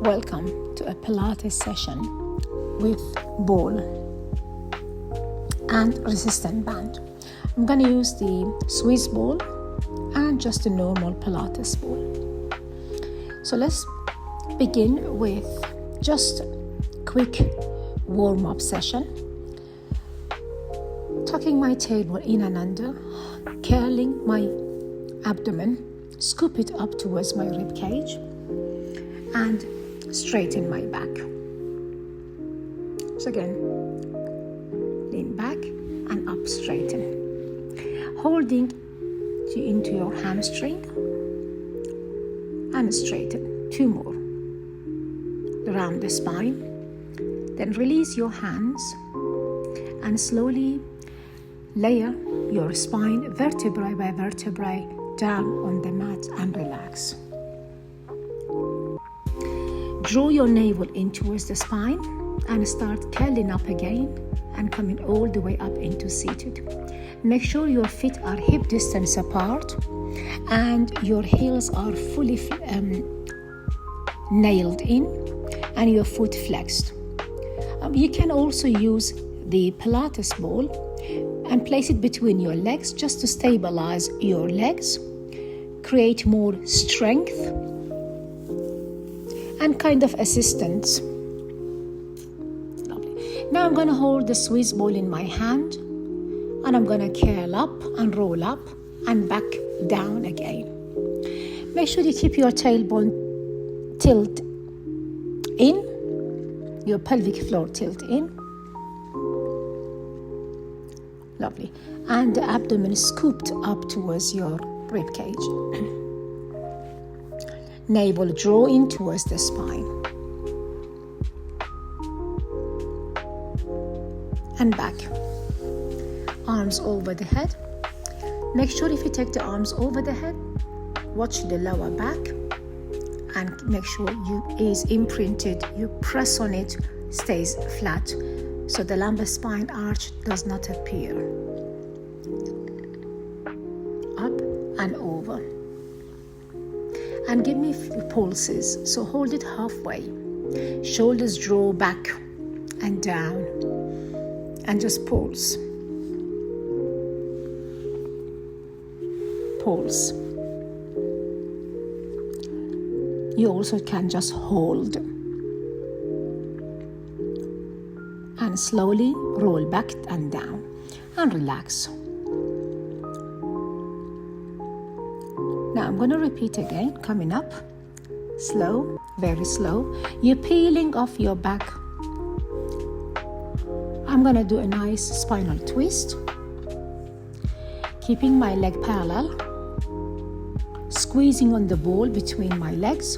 Welcome to a Pilates session with ball and resistant band. I'm going to use the Swiss ball and just a normal Pilates ball. So let's begin with just quick warm-up session. Tucking my tailbone in and under, curling my abdomen, scoop it up towards my rib cage, and straighten my back. So again, lean back and up, straighten. Holding into your hamstring and straighten. 2 more. Around the spine. Then release your hands and slowly layer your spine vertebrae by vertebrae down on the mat and relax. Draw your navel in towards the spine and start curling up again and coming all the way up into seated. Make sure your feet are hip distance apart and your heels are fully nailed in and your foot flexed. You can also use the Pilates ball and place it between your legs just to stabilize your legs, create more strength and kind of assistance. Lovely. Now I'm going to hold the Swiss ball in my hand and I'm going to curl up and roll up and back down again. Make sure you keep your tailbone tilt in, your pelvic floor tilt in. Lovely. And the abdomen scooped up towards your rib cage. Navel draw in towards the spine. And back. Arms over the head. Make sure if you take the arms over the head, watch the lower back and make sure you is imprinted, you press on it, stays flat so the lumbar spine arch does not appear. Up and over. And give me pulses. So hold it halfway. Shoulders draw back and down. And just pulse. Pulse. You also can just hold. And slowly roll back and down. And relax. Now I'm going to repeat again, coming up, slow, very slow. You're peeling off your back. I'm going to do a nice spinal twist. Keeping my leg parallel. Squeezing on the ball between my legs.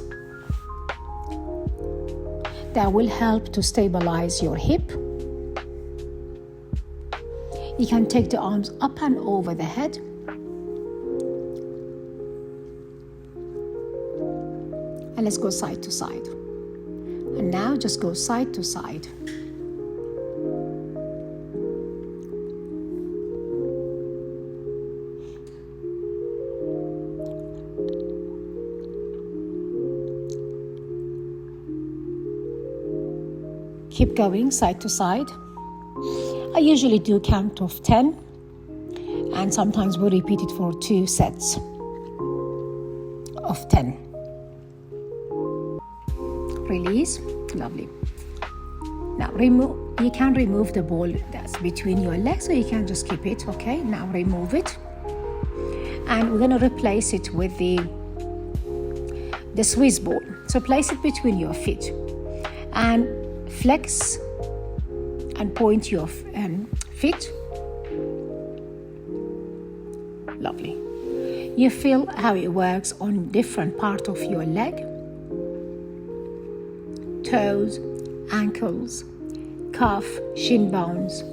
That will help to stabilize your hip. You can take the arms up and over the head. And let's go side to side. And now just go side to side. Keep going side to side. I usually do count of 10 and sometimes we repeat it for 2 sets of 10. Release. Lovely. Now you can remove the ball that's between your legs or you can just keep it. Okay, now remove it. And we're going to replace it with the Swiss ball. So place it between your feet and flex and point your feet. Lovely. You feel how it works on different part of your leg. Toes, ankles, calf, shin bones,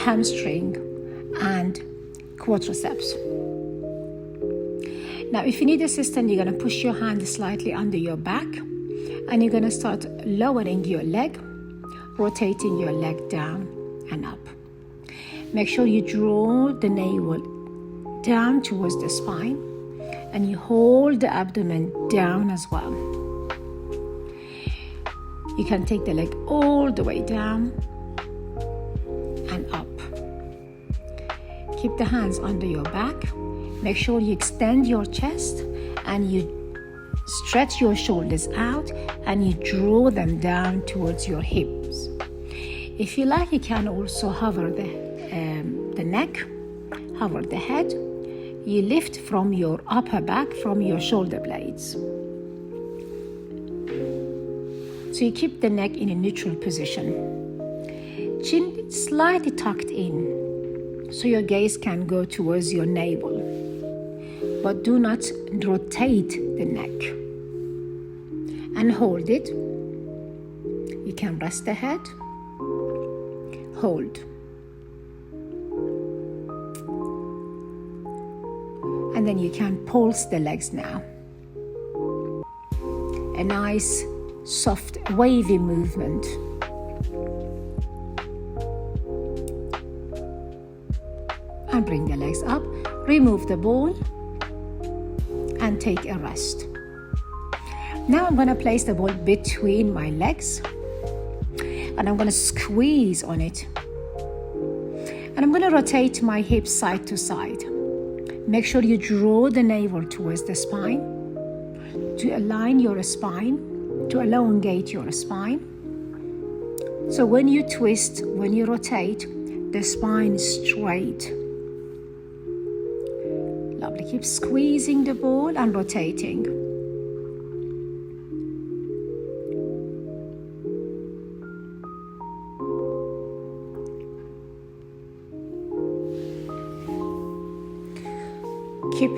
hamstring, and quadriceps. Now, if you need assistance, you're going to push your hand slightly under your back, and you're going to start lowering your leg, rotating your leg down and up. Make sure you draw the navel down towards the spine, and you hold the abdomen down as well. You can take the leg all the way down and up. Keep the hands under your back. Make sure you extend your chest and you stretch your shoulders out and you draw them down towards your hips. If you like, you can also hover the neck, hover the head. You lift from your upper back, from your shoulder blades. So you keep the neck in a neutral position. Chin slightly tucked in, so your gaze can go towards your navel. But do not rotate the neck. And hold it. You can rest the head. Hold. And then you can pulse the legs now. A nice, soft, wavy movement. And bring the legs up. Remove the ball and take a rest. Now I'm going to place the ball between my legs and I'm going to squeeze on it. And I'm going to rotate my hips side to side. Make sure you draw the navel towards the spine to align your spine, to elongate your spine. So when you twist, when you rotate, the spine is straight. Lovely. Keep squeezing the ball and rotating. Keep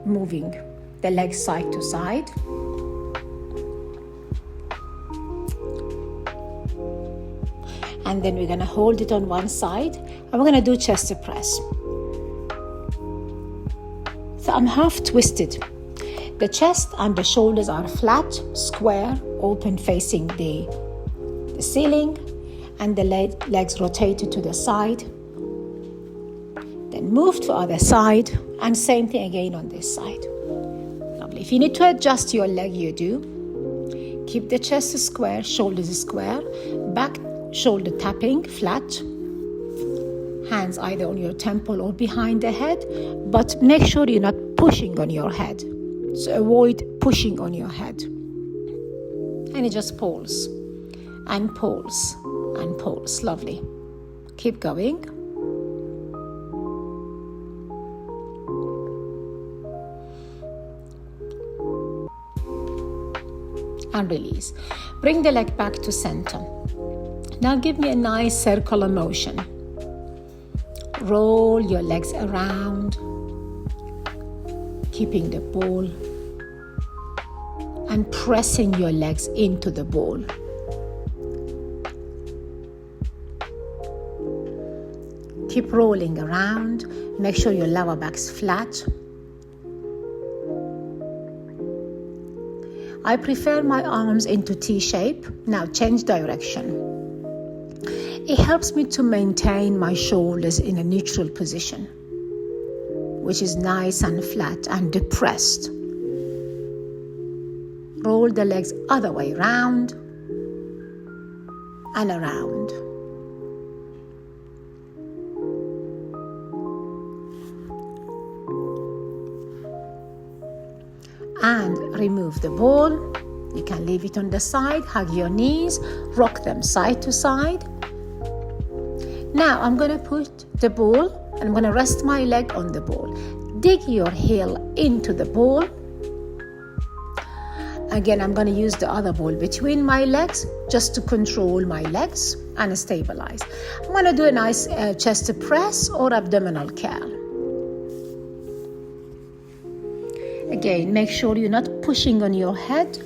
moving the legs side to side. And then we're going to hold it on one side and we're going to do chest press. So I'm half twisted. The chest and the shoulders are flat, square, open facing the ceiling, and the legs rotated to the side. Then move to other side, and same thing again on this side. Lovely. If you need to adjust your leg, you do. Keep the chest square, shoulders square, back shoulder tapping flat. Hands either on your temple or behind the head, but make sure you're not pushing on your head. So avoid pushing on your head. And you just pulse and pulse and pulse. Lovely. Keep going. And release. Bring the leg back to center. Now give me a nice circular motion. Roll your legs around, keeping the ball and pressing your legs into the ball. Keep rolling around. Make sure your lower back's flat. I prefer my arms into T shape. Now change direction. It helps me to maintain my shoulders in a neutral position, which is nice and flat and depressed. Roll the legs other way around and around. And remove the ball. You can leave it on the side, hug your knees, rock them side to side. Now I'm going to put the ball and I'm going to rest my leg on the ball. Dig your heel into the ball. Again, I'm going to use the other ball between my legs just to control my legs and stabilize. I'm going to do a nice chest press or abdominal curl. Again, make sure you're not pushing on your head.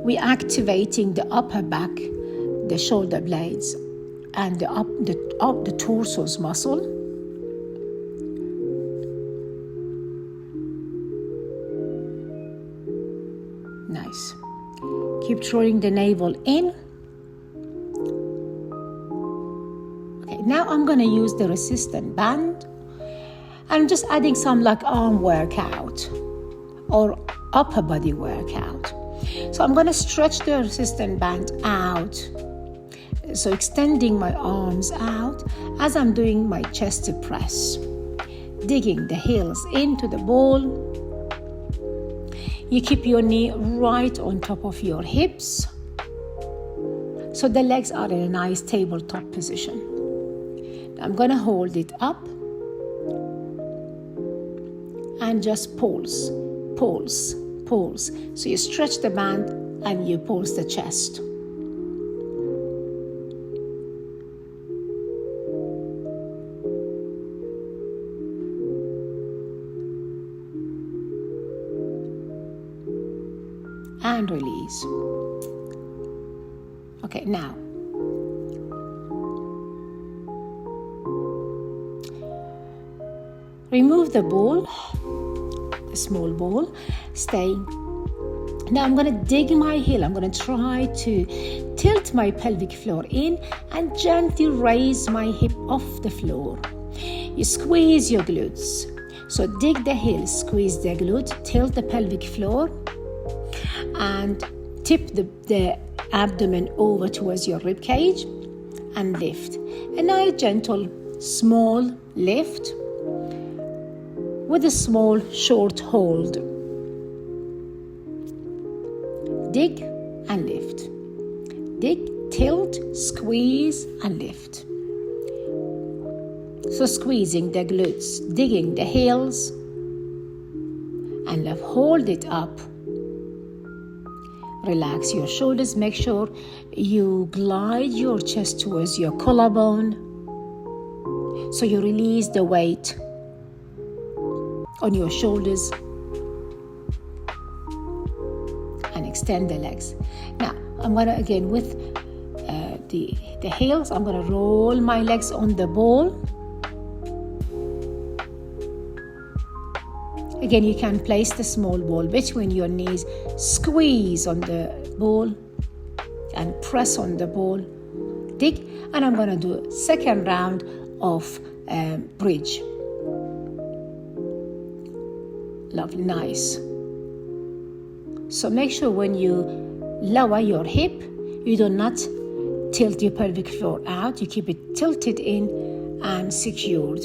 We're activating the upper back, the shoulder blades, and the torso's muscle. Nice. Keep drawing the navel in. Okay, now I'm going to use the resistant band. I'm just adding some like arm workout or upper body workout. So I'm going to stretch the resistance band out. So extending my arms out as I'm doing my chest press. Digging the heels into the ball. You keep your knee right on top of your hips. So the legs are in a nice tabletop position. I'm going to hold it up and just pulse, pulse, pulse. So you stretch the band and you pulse the chest. And release. Okay, now remove the ball, the small ball, stay. Now I'm going to dig my heel. I'm going to try to tilt my pelvic floor in and gently raise my hip off the floor. You squeeze your glutes. So dig the heel, squeeze the glute, tilt the pelvic floor, and tip the abdomen over towards your rib cage and lift. A nice gentle small lift with a small short hold. Dig and lift. Dig, tilt, squeeze and lift. So squeezing the glutes, digging the heels, and hold it up. Relax your shoulders. Make sure you glide your chest towards your collarbone. So you release the weight on your shoulders. And extend the legs. Now, I'm going to, again, with the heels, I'm going to roll my legs on the ball. Again, you can place the small ball between your knees, squeeze on the ball and press on the ball. Dig, and I'm going to do a second round of bridge. Lovely, nice. So make sure when you lower your hip, you do not tilt your pelvic floor out. You keep it tilted in and secured.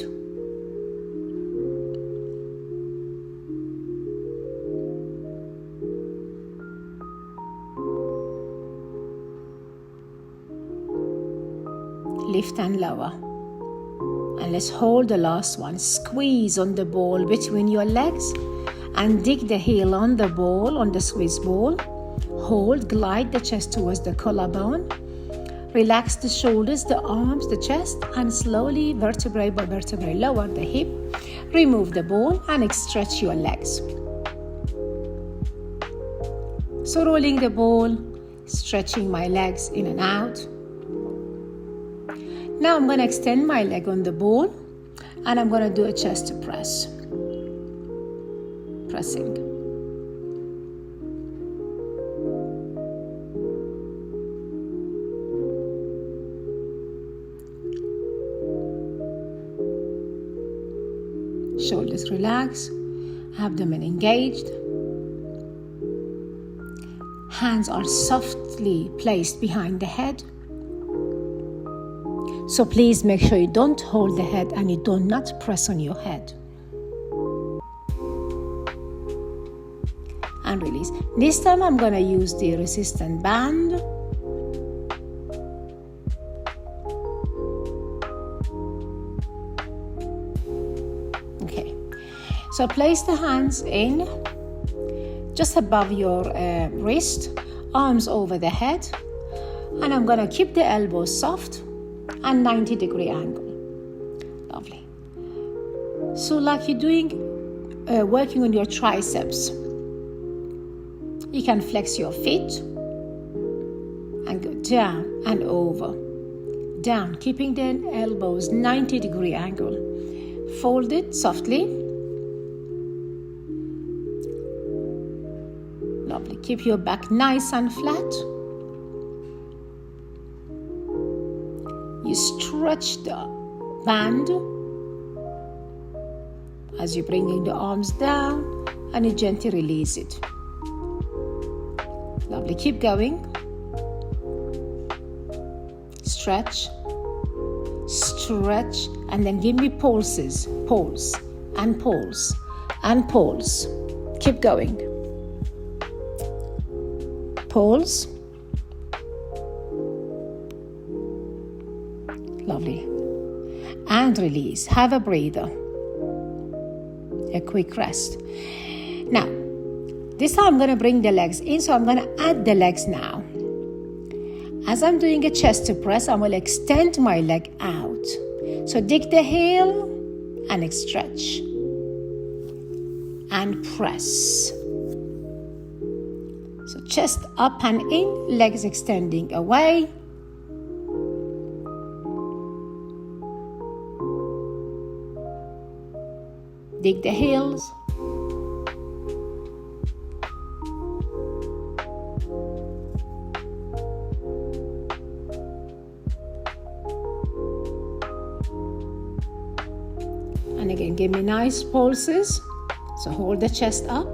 Lift and lower. And let's hold the last one. Squeeze on the ball between your legs and dig the heel on the ball, on the Swiss ball. Hold, glide the chest towards the collarbone. Relax the shoulders, the arms, the chest, and slowly, vertebrae by vertebrae, lower the hip. Remove the ball and stretch your legs. So rolling the ball, stretching my legs in and out. Now I'm going to extend my leg on the ball and I'm going to do a chest press. Pressing. Shoulders relaxed, abdomen engaged. Hands are softly placed behind the head. So please make sure you don't hold the head and you do not press on your head. And release. This time I'm going to use the resistance band. Okay. So place the hands in just above your wrist, arms over the head. And I'm going to keep the elbows soft and 90-degree angle. Lovely. So like you're doing, working on your triceps, you can flex your feet and go down and over. Down, keeping the elbows 90-degree angle. Fold it softly. Lovely. Keep your back nice and flat. You stretch the band as you're bringing the arms down and you gently release it. Lovely. Keep going. Stretch, stretch, and then give me pulses. Pulse and pulse and pulse. Keep going. Pulse. Lovely. And release. Have a breather. A quick rest. Now, this time I'm going to bring the legs in, so I'm going to add the legs now. As I'm doing a chest press, I will extend my leg out. So dig the heel and stretch. And press. So chest up and in, legs extending away. Dig the heels. And again, give me nice pulses. So hold the chest up,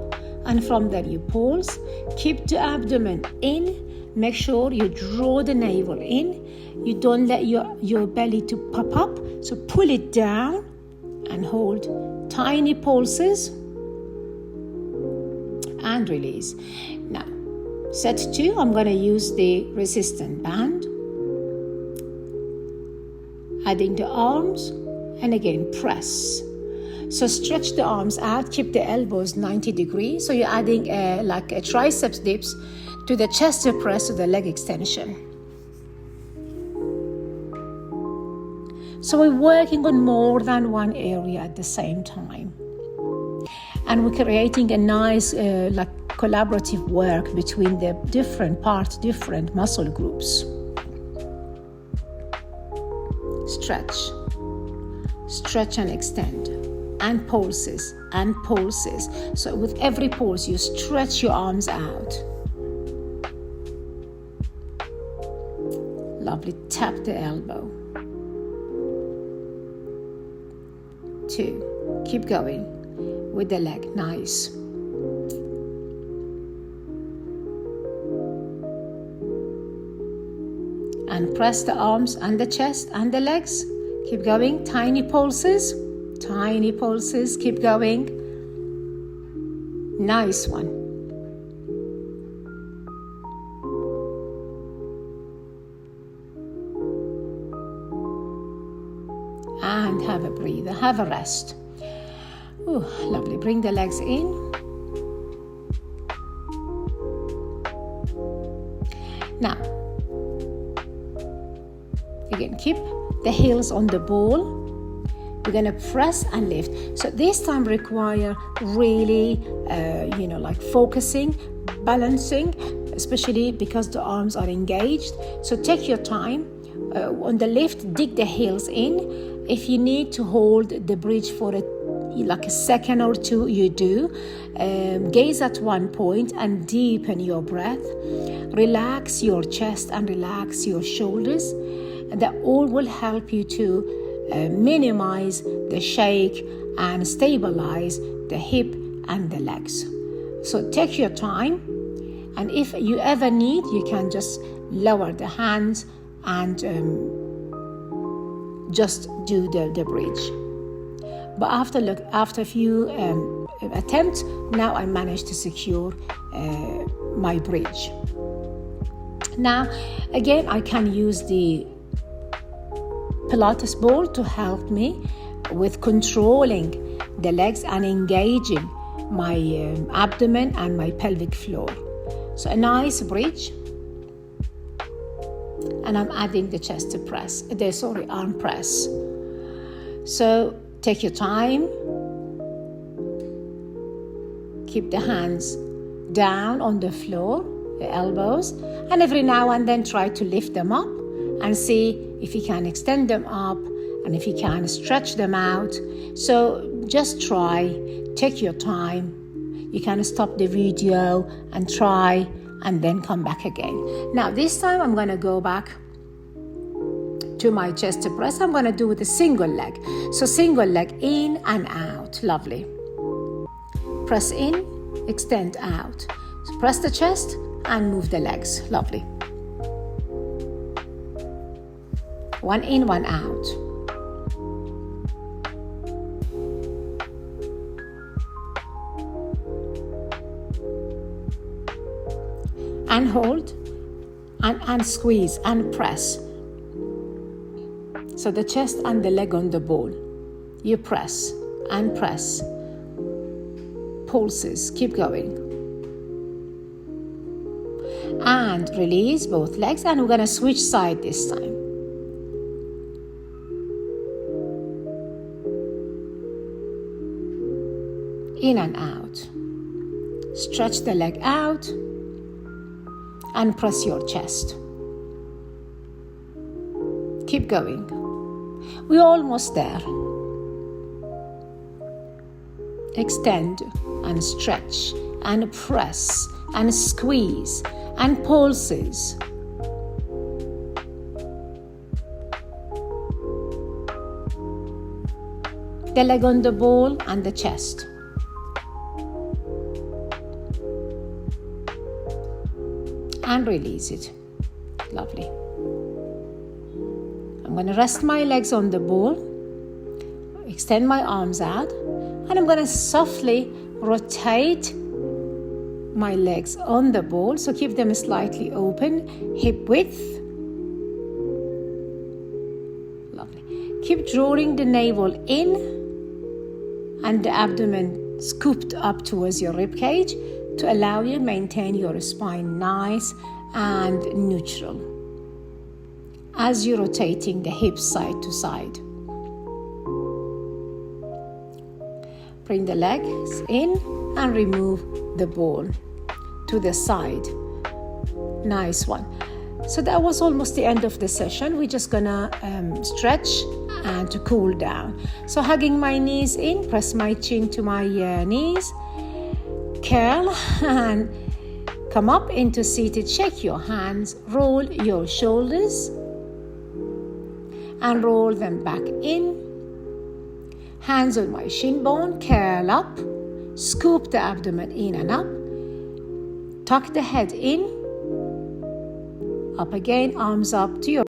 and from there you pulse. Keep the abdomen in. Make sure you draw the navel in. You don't let your belly to pop up. So pull it down and hold tiny pulses and release. Now, set 2, I'm going to use the resistance band. Adding the arms, and again press. So stretch the arms out, keep the elbows 90 degrees. So you're adding like a triceps dips to the chest press to the leg extension. So we're working on more than one area at the same time. And we're creating a nice like collaborative work between the different parts, different muscle groups. Stretch. Stretch and extend. And pulses and pulses. So with every pulse, you stretch your arms out. Lovely. Tap the elbow. 2. Keep going with the leg. Nice. And press the arms and the chest and the legs. Keep going. Tiny pulses. Tiny pulses. Keep going. Nice one. And have a breather. Have a rest. Ooh, lovely. Bring the legs in. Now, again, keep the heels on the ball. We're going to press and lift. So this time require really, like focusing, balancing, especially because the arms are engaged. So take your time. On the lift, dig the heels in. If you need to hold the bridge for a second or two, you do. Gaze at one point and deepen your breath. Relax your chest and relax your shoulders. And that all will help you to minimize the shake and stabilize the hip and the legs. So take your time, and if you ever need, you can just lower the hands and just do the bridge. But after a few attempts, now I managed to secure my bridge. Now again, I can use the Pilates ball to help me with controlling the legs and engaging my abdomen and my pelvic floor. So a nice bridge. And I'm adding the chest press, arm press. So take your time. Keep the hands down on the floor, the elbows, and every now and then try to lift them up and see if you can extend them up and if you can stretch them out. So just try, take your time. You can stop the video and try and then come back again. Now this time I'm going to go back to my chest press. I'm going to do with a single leg. So single leg in and out. Lovely. Press in, extend out. So press the chest and move the legs. Lovely. One in, one out. And hold and squeeze and press. So the chest and the leg on the ball. You press and press. Pulses, keep going. And release both legs, and we're going to switch side this time. In and out. Stretch the leg out and press your chest. Keep going. We're almost there. Extend and stretch and press and squeeze and pulses. The leg on the ball and the chest. And release it. Lovely. I'm going to rest my legs on the ball, extend my arms out, and I'm going to softly rotate my legs on the ball, so keep them slightly open, hip width. Lovely. Keep drawing the navel in and the abdomen scooped up towards your rib cage to allow you to maintain your spine nice and neutral as you're rotating the hips side to side. Bring the legs in and remove the ball to the side. Nice one. So that was almost the end of the session. We're just gonna stretch and to cool down. So hugging my knees in, press my chin to my knees, curl and come up into seated. Shake your hands, roll your shoulders and roll them back in. Hands on my shin bone, curl up, scoop the abdomen in and up, tuck the head in, up again, arms up to your